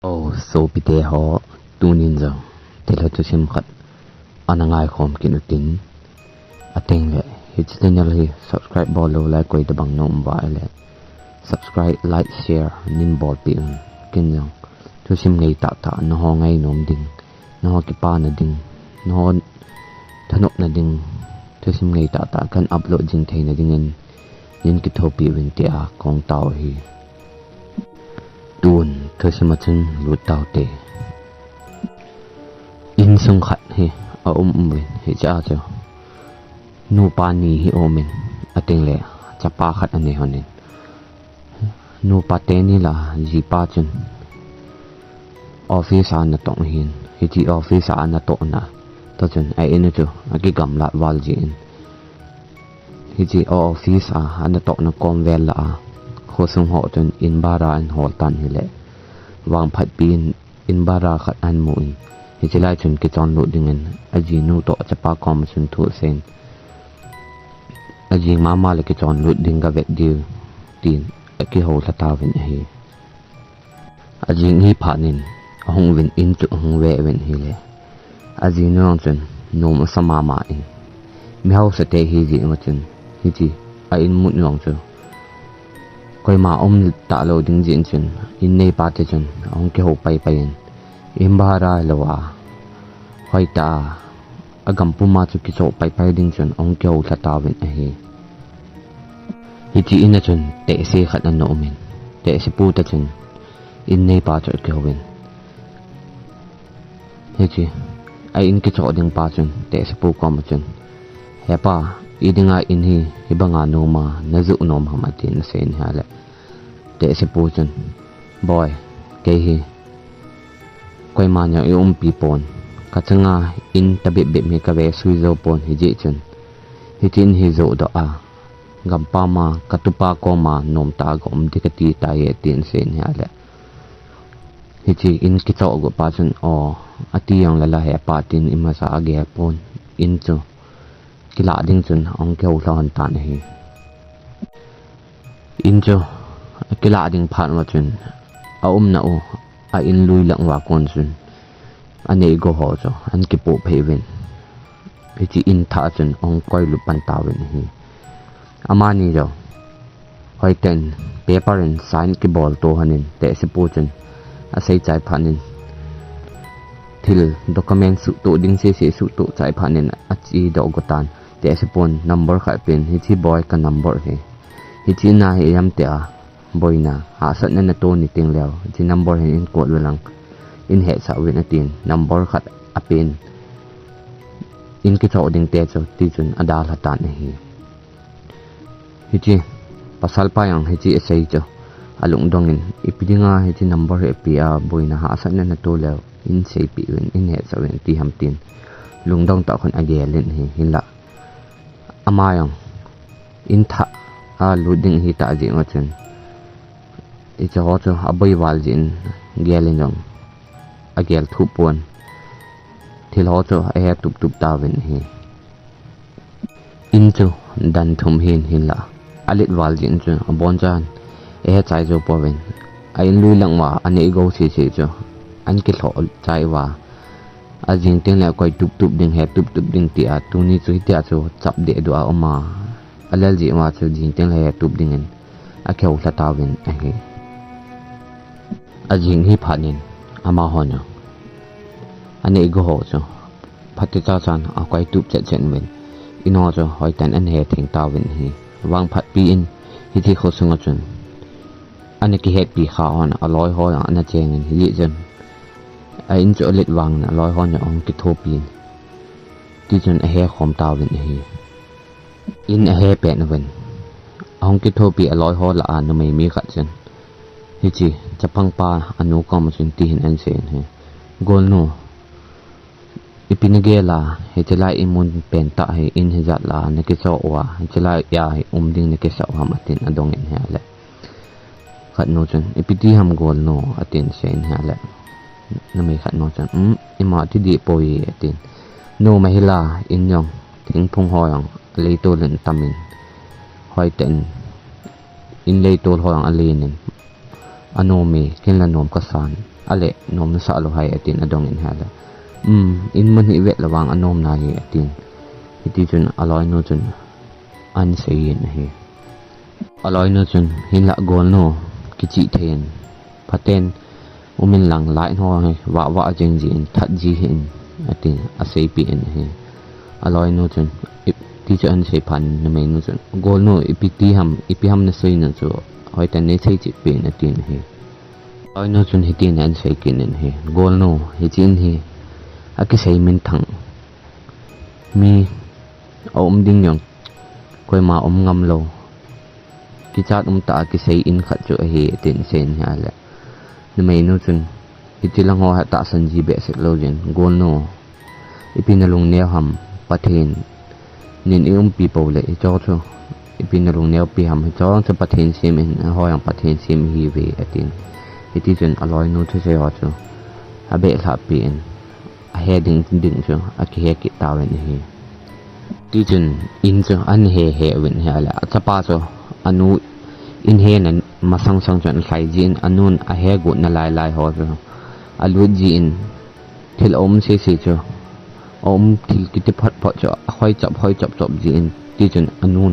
Oh, so pite ho tunin zo tela tu sim khat anangai khom kinutin ateng le hi channel hi subscribe bol lo like koi tabang nom ba le subscribe like share nin bol pi un kin zo tu sim ngei ta ta no ho ngai nom ding no ho ki pa na ding no ho thanok na ding tu sim ngei ta ta kan upload jing thei na ding in ki thopi win te a kong tau hi tuôn thơ xem chân lụt tàu tệ in sung khát hi ở mình hi cha cho nu pa ni hi mình ở tên lệ cha pa khát anh này hòn nu pa tên ni là gì pa chân office anh tông hiền hi chỉ office anh tông na to chân ai in cho cái gam lại vào gì hi chỉ office anh tông na con vel là khô sung họ chân in bara anh họ tan hi lệ wang phat pin in bara khat an mui hi chilai chun ki chon lu dingen aji nu to chapa kom sun thu sen aji mama le ki chon lu ding ga vet diu tin ki ho la ta ven hi aji ngi phanin hong ven in chu hong ve ven hi le aji nu chun nom sama ma in mi ho sa te hi ji ma chun hi ji a in mut long chu koi ma ta lo ding jin chun in nei pa te chun ong ke ho pai pai in bara lowa hoi ta agam puma chu ki so pai pai ding chun ong ke ho la ta wen a hi ti in chun te se khat an no men te se pu ta chun in nei pa chu ke ho wen hi chi ai in ki cho ding pa chun te se pu kom chun he pa idinga in hi banga no ma na zu nom hama tin sen ha le te se pu chun boy ke hi koi ma nya pi pon ka changa in tabe be me ka ve sui zo pon hi ji chun hi tin hi zo do a gam pa ma ka tu pa ko ma nom ta gom di ka ti ta ye tin sen ha le hi chi in ki cho go pa chun o ati yang la la he pa tin ima sa age pon in chu kila ding chun ong ke ho hon ta ne hi in chu kila ding phan ma chun a na o a in lui lang wa kon chun ane go ho cho an ki po phe wen chi in tha chun ong koi lu pan ta wen hi amani jo hoi ten paper and sign ki bol to hanin te se po chun a sei chai phanin thil document su to ding se su to chai phanin a chi do go tan te se pon number kha pen hi chi boy ka number hi chi na hi yam te a boy na ha sat na to ni ting lew chi number hin in ko lang in he sa wen atin number khat a pen in ki chaw ding te chaw ti chun ada la ta ne hi chi pasal pa yang hi chi sei chaw alung dong in ipidinga hi chi number he pi a boy na ha sat na to lew in sei pi wen in he sa wen ti ham tin lung dong ta khon age len hi hin la amayang in tha a luding hi ta ji ngachun i chaw chu abai wal jin gelin jong agel thu pon thil ho chu a he tup ta wen hi in chu dan thum hin la alit wal jin chu bon chan e chai jo po wen a in lui lang wa ane go si chu an ki tho chai wa a jing teng la koi tup ding he tup ding ti a tu ni chu ti a chu chap de do a ma alal ji ma chu jing teng la he tup ding en a kheu la ta wen a he a jing hi phanin ama honya ane go ho chu phate cha chan a koi tup chen wen ino chu hoi tan an he theng ta wen hi wang phat pi in hi thi kho sunga chun ane ki het pi kha on a loi ho yang ana cheng en hi chen a in cho let wang na loi ho nya ong ki tho pi ti chun a he khom ta wen hi in a he pe na wen ong ki tho pi a loi ho la an no mai mi kha chen hi chi chapang pa anu kom chun ti hin an sen he gol no ipinage la he chala imun pen ta he in he zat la ne ke so wa chala ya he ding ne ke so ha matin adong en ha le khat no chun ipiti ham gol no atin sen ha le na mai khat no chun ima ti di poi atin no mahila in yong thing phung ho yang le to len tamin hoi ten in le to ho yang ale nen anomi ken la nom ka san ale nom na sa alohai atin adong in hala in man hi vet lawang anom na hi atin iti chun aloi no chun an seyin hi aloi no chun hin la gol no kichi then phaten umin lang lai no hi wa jeng ji in that ji hin atin asei pi in hi aloi no chun ti chu an sei phan na me no chun gol no ipiti ham ipiham na sei na chu hoi tan ne sei chi pe na tin hi aloi no chun hitin an sei kin in hi gol no hi chin hi aki sei min thang mi om ding yong koi ma ngam lo ki chat ta ki sei in khat chu hi tin sen ha la na me no chun itilang ho ta san ji be sek lo jen gol no ipinalung ne ham pathen nin people le cho chu ipinalung ne pi ham cho chu pathen sim in ho yang pathen sim hi ve atin iti chun aloi no chu se ho chu abe la pi in a heading ding chu a ki he ki ta wen hi ti chun in chu an he wen ha la chapa chu anu in he nan masang sang chun khai jin anun a he gu na lai ho chu alu ji in thil om se chu om thil ki te phat chu hoi chop ji in ti chun anun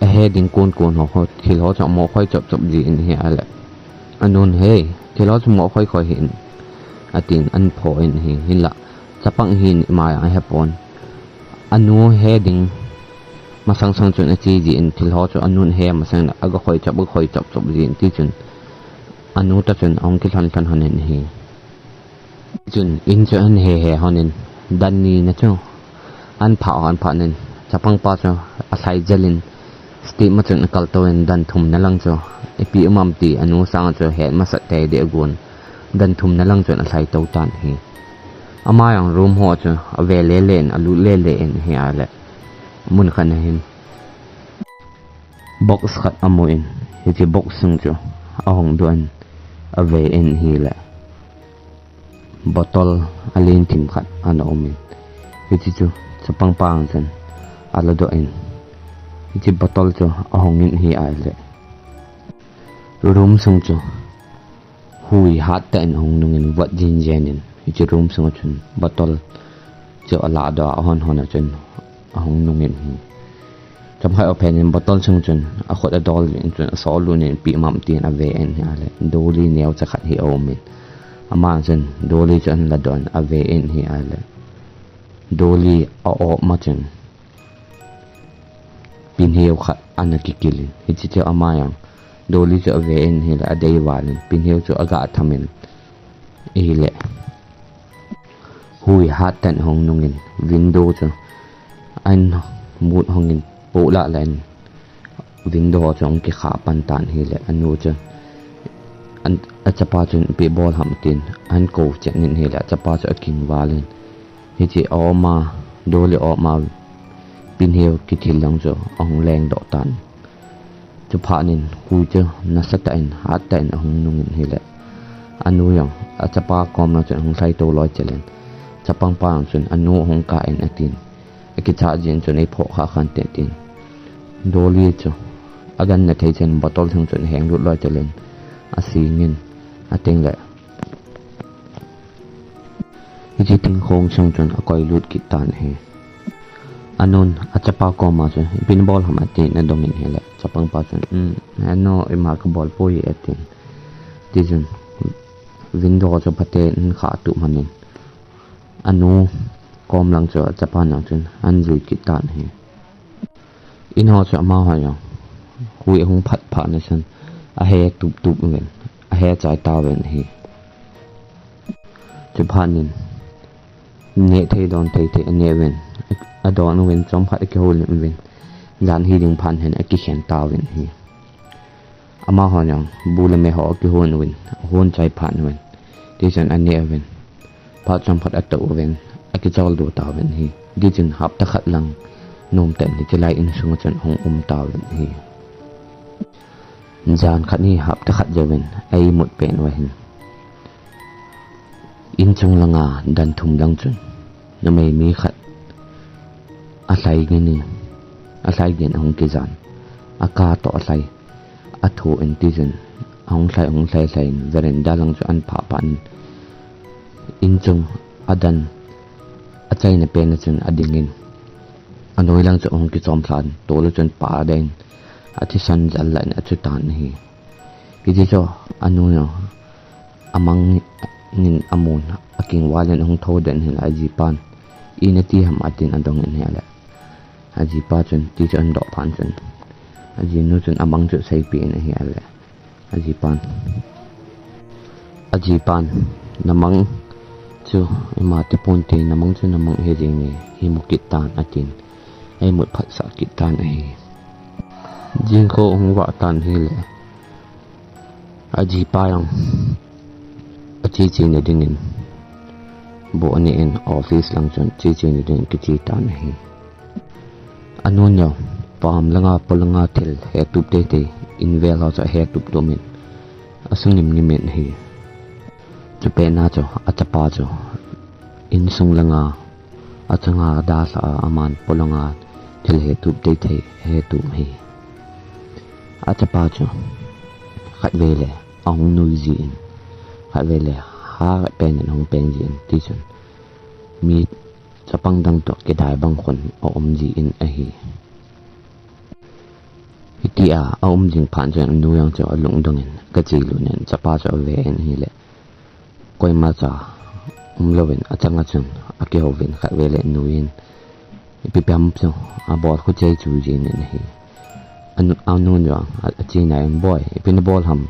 a he ding kon ho thil ho cha mo hoi chop ji in he ala anun he thil ho chu mo hoi hin atin an pho in hi hila chapang hin ma a he pon anu he ding masang sang chun a chi ji in thil ho chu anun he masang aga hoi chop ji in ti chun anu ta chun ong ki than hanin hi chun in chu an he honin dan ni na chu an pha nen chapang pa chu a sai jalin sti ma chun kal to en dan thum na lang chu epi umam ti anu sang chu he ma sa te de gun dan thum na lang chun a sai to tan hi ama yang room ho chu a ve le len alu le en hi ala mun khan hin box khat amoin hi chi box sung chu a hong duan a ve en hi la bottle alin tim khat an omin hi chu chapang pang chan ala do in hi bottle chu a hong in hi ala room sung chu hui hat ta en hong nungin wat jin jenin hi room sung chun bottle chu ala do a hon chun a hong nungin hi cham hai open in bottle sung chun a khot a dol in chun so lu nin pi mam tin a ve en hi ala doli neu cha khat hi omin ama chen doli chan la don a ve en hi ala doli a o ma chen pin heu khat anaki kilin hi chi ama yang doli chu a ve en hi la dei walin pin heu chu aga thamin e le hui hat tan hong nungin window chu an mut hongin po la len window chong ki kha pan tan hi le anu chu an achapa chun pe ball ham tin an ko chenin hi la chapa chu aking walin hi chi oma doli oma pin heu ki thil lang chu ong leng do tan chu pha nin hui chu na sata in hat ta in hong nungin hi le anu yang achapa kom na chu hong sai to loi chelen chapang pang chun anu hong ka in atin ki cha jin chu nei pho kha khan te tin doli chu agan na thei chen bottle thung chun heng lut loi chelen asingin ateng le ji ting khong chung chun akoi lut ki tan he anon achapa ko ma chu pin ball ham ati na dongin he le chapang pa chun no e ma ka ball poi atin ti chun window chu phate kha tu manin anu kom lang chu chapa na chun an zui ki tan he in ho chu ma ha ya hui hung phat pha na san a he tup ngen a he chai ta wen hi chu phanin ne thei don thei ne wen a don wen chom phat ki hol wen jan hi ding phan hen a ki khen ta wen hi ama ho yang bule me ho ki hon wen hon chai phan wen ti jan an ne wen pha chom phat a to wen a ki chol do ta wen hi di jin hap ta khat lang nom ten ni chelai in sung chan hong ta wen hi jan khat ni hap ta khat jawen ai mut pen wa hin in chung langa dan thum lang chun na mai mi khat a sai ngeni a sai gen hong ki jan a ka to a sai a thu en ti jun ong sai veranda lang chu an pha pan in chung adan achai na pen chun adingin anoi lang chu ong ki chom thlan to lu chun pa den athi san jal la na chu tan hi ki cho anu no amang nin amun aking walan ong tho den hin aji pan inati ham atin andong in hala aji pa chun ti chun do pan chun aji nu chun amang chu sai pi in hi hala aji pan namang chu ima te ponte namang chu namang he jing hi mukitan atin ai mut phat sa kitan ai jing ko ong wa tan hi le aji pa yang chi ne dingin bo ani in office lang chon chi ne ding ki tan hi anon yo pam langa polanga thil he tup te invel ha cha he tup domin asung nim men hi chupe na cho achapa cho in sung langa achanga da sa aman polanga thil he tup te he tu hi achapa cho khat vele ong nui ji in khat vele ha pen hong pen ji in ti chun mi chapang dang to ke dai bang khon om ji in a hi hitia om jing phan chen nu yang cho lung dong in ka chi lu nen chapa cho ve en hi le koi ma cha lovin achanga chun ake hovin khat vele nu in pi pam cho a bol khu chei chu ji nen hi anu jo a chi na en boy pin bol ham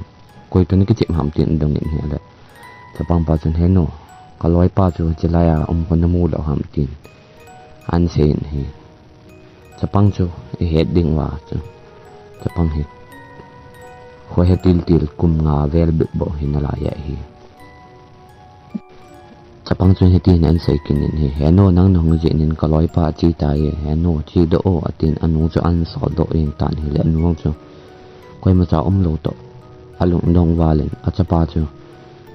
koi to ni ki chim ham tin dong in hi le chapang pa chun he no kaloi pa chu chilaya kon mu lo ham tin an sein hi chapang chu heading wa chu chapang he khoi he til kum nga vel bit bo hinala ya hi chapang chu he tin an sei kin hi he no nang nong je nin kaloi pa chi ta ye he no chi do o atin anu chu an so do ing tan hi le anu chu koi ma cha lo to alung dong walen achapa chu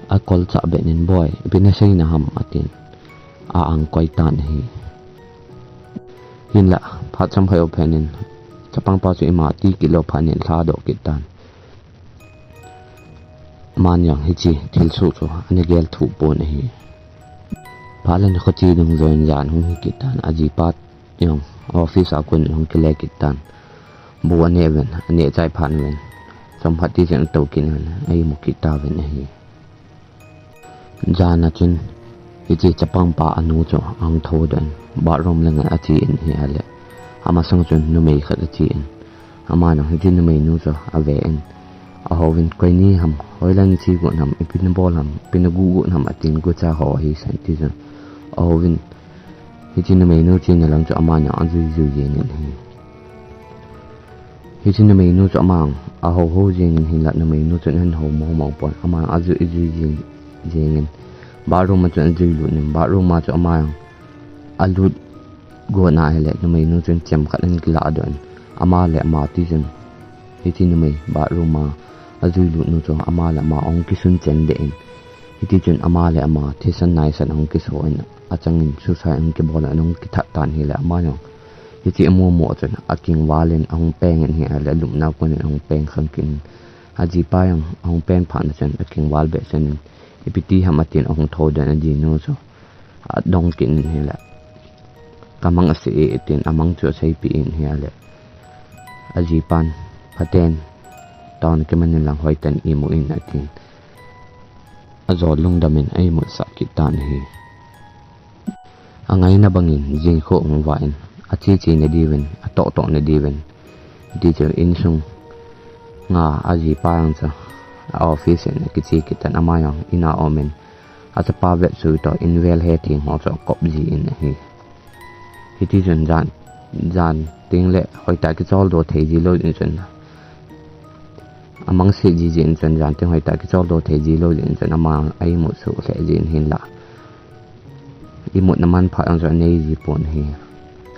a kol cha be nin boy bin sei na ham atin a ang koi tan hi hin la pha cham khai openin chapang pa chu ima ti kilo phanin thla do kitan man yang hi chi thil su chu ani gel thu pon hi phalan kho chi dung join jan hung hi kitan aji pat yong office a kun hung kile kitan bu ane ven ane chai phan ven cham phati chen to kin ai mu kita ven hi jana chun hi chi chapang pa anu chu ang tho den ba rom lang a chi in hi ale ama sang chun nu mei khat a chi in ama na hi tin mei nu chu a ve en a hovin koi ni ham hoilan chi go nam ipin bol ham pin gu gu nam atin gu cha ho hi san ti chu a hovin hi tin mei nu chi na lang chu ama na an ju ye nen hi tin mei nu chu ama a ho jing hin la na mei nu chu han ho mo pon ama a ju jing baru ma chun ji lu nim baru ma chu ama alut go na hele no mai nu chun chem khat an kila don ama le ma ti chun hi ti no mai baru ma aju lu nu chu ama la ma ong ki sun chen de in hi ti chun ama le ama thi san nai san ong ki so in achang in su sai ang ki bol anong ki tha tan hi le ama no hi ti mo chun aking walen ong peng in hi ale lum na kun ong peng khang kin aji pa yang ong pen phan chun aking wal be chen ipiti hamatin ong tho dan di no so dong kin hela kamang ase itin amang chu sai pi in hele aji pan paten ton ke man lang hoi tan i mu in atin azol lung damin ai mu sakitan hi angai na bangin jing kho ong wain achi ne diven to ne diven di chu in sung nga aji pa ang cha office ne kichi kitan amayang ina omen ata pa vet su to invel he ting ho so kop ji in hi ti jan ting le hoi ta ki chol do thei ji lo in chen amang se ji in chen jan ting hoi ta ki chol do thei ji lo in chen amang ai mu su le ji in hin la i mu na man pha ang so nei ji pon hi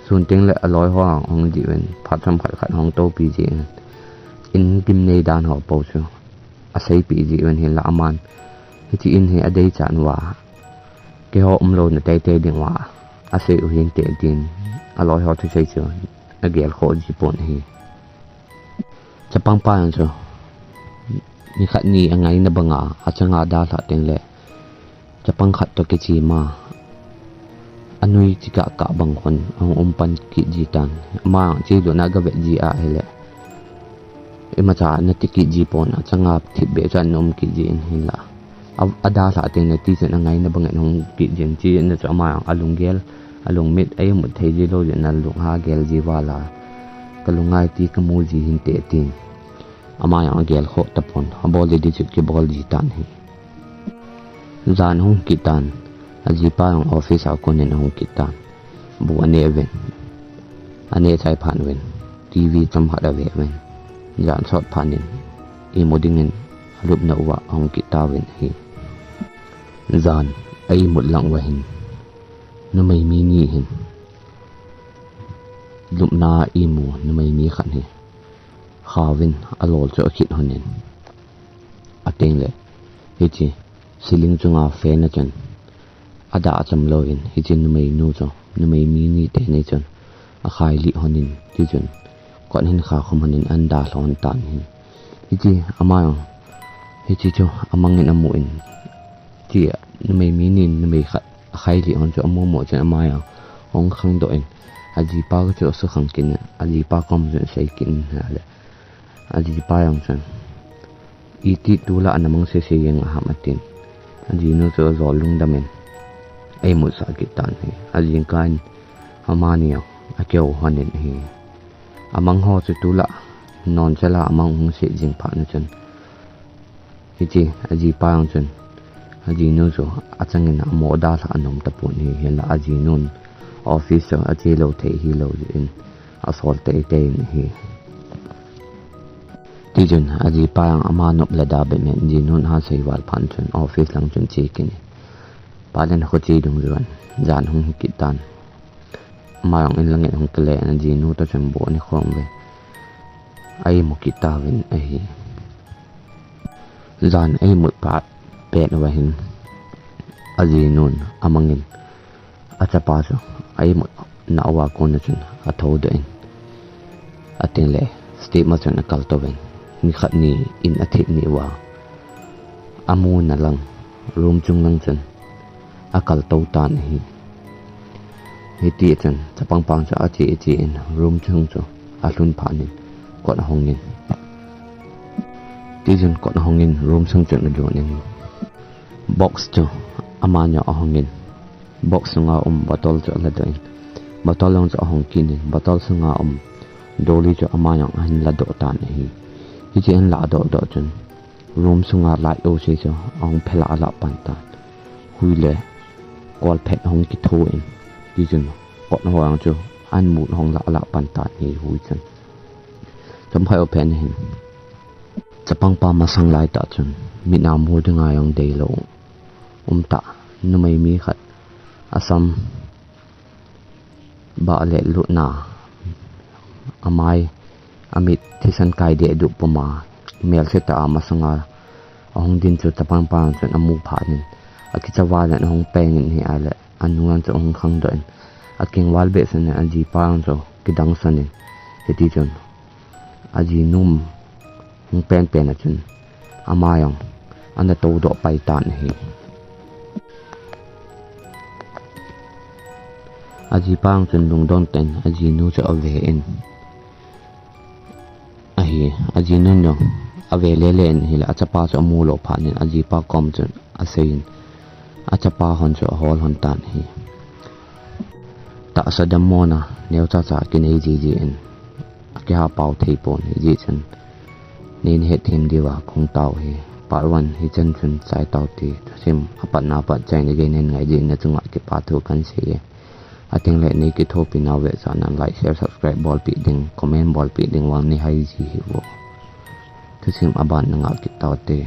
sun ting le aloi ho ong ji wen phat sam khat khat hong to pi ji in kim nei dan ho po su asai pi ji wen hin la aman hi in he adei chan wa ke ho lo na te ding wa asai u hin te tin aloi ho thu sei chu agel kho ji pon hi chapang pa ang chu ni khat ni angai na banga achanga da sa teng le chapang khat to ke chi ma anui chika ka bang khon ang umpan ki ji tan ma chi do na ga ve ji a hele ema cha na ti ki ji pon achanga thit be chan nom ki ji in hila ada sa teng na ti chen angai na banga nong ki jin chi na cha ma alungel alung mit ay mu thei ji lo na lung ha gel ji wala kalungai ti kamu ji hin te tin ama yang gel kho tapon bol di chut ki bol ji tan hi zan hung ki tan aji pa ang office a ko nen hung ki tan bu ane ven ane chai phan ven tv cham hada ve ven zan sot phanin e modingen rup na wa hung ki ta ven hi zan ai mut lang wa hin na mai mi ni hin lup na imu na mai mi khan hi khawin alol cho khit honen ateng le hichi siling chunga fe na chan ada cham loin hichin nu mai nu cho nu mai mi ni te ne chan a khai li honin ti chun kon hin kha khom honin an da hlon tan hin hichi ama hichi cho amang in amu in ti nu mai mi ni nu mai kha khai li hon cho amu mo chan ama ya ong khang do in aji pa cho su khang kin aji pa kom je sei kin ale aji pa yang chan iti tula anamang se yang ahamatin aji no cho zolung damen ai mu sa kitan he aji kan amania akeu hanen he amang ho chu tula non chala amang hung se jing pha na chan hichi aji pa yang chan aji no cho achangena moda sa anom tapun he hela aji nun office aji lo thei hi lo in asol te hi tijun aji payang ama nop lada be men jinun ha seiwal phan chun office lang chun chi kin palen kho chi dung ruan jan hung kitan mayang in lang hung kle an ji nu to chun bo ni khom ve ai mo kita wen ai jan ai mut pa pet wa hin aji nun amangin acha pa so ai mo na wa kon na chun a tho de atin le step ma chun akal to wen ni khat ni in athi ni wa amu na lang room chung lang chan akal to tan hi ti chan chapang pang cha achi in room chung cho alun phanin kon hongin ti jun kon hongin room chung chun na don in box cho amanya hongin box nga bottle cho la doin bottle long cho hong kin bottle sunga doli cho amanya han la do tan hi hichi an la do chun room sunga lai o se cho ong phela ala panta huile kol phet hong ki tho in ti jun kot hoang cho an mu hong la ala panta hi hui chan cham phai open hin chapang pa ma sang lai ta chun mi na mu de nga yong dei lo ta nu mai mi khat asam ba le lu na amai amit thisan kai de du poma mel se ta amasanga ong din chu tapang pa chun amu phanin akichawa la hong peng in hi ale anuan chu ong khang do in aking wal be san aji pang cho kidang sanin heti chun aji num hong pen na chun amayang ana to do pai tan hi aji pang chun lung don ten aji nu cho ave in aji nun yo ave lelen hila achapa cho mu lo phanin aji pa kom chun asein achapa hon cho hol hon tan hi ta sadam mona neu cha cha kinai ji in akya pau thei pon hi ji chan nin het him diwa khong taw hi parwan hi chan chun chai taw ti sim apat na pa chai ne ge nen ngai ji na chunga ke pa thu kan se ating le ni ki tho pinaw we sa nan like share subscribe bol pi ding comment bol pi ding wang ni hai ji hi wo thu sim aban na nga ki taw te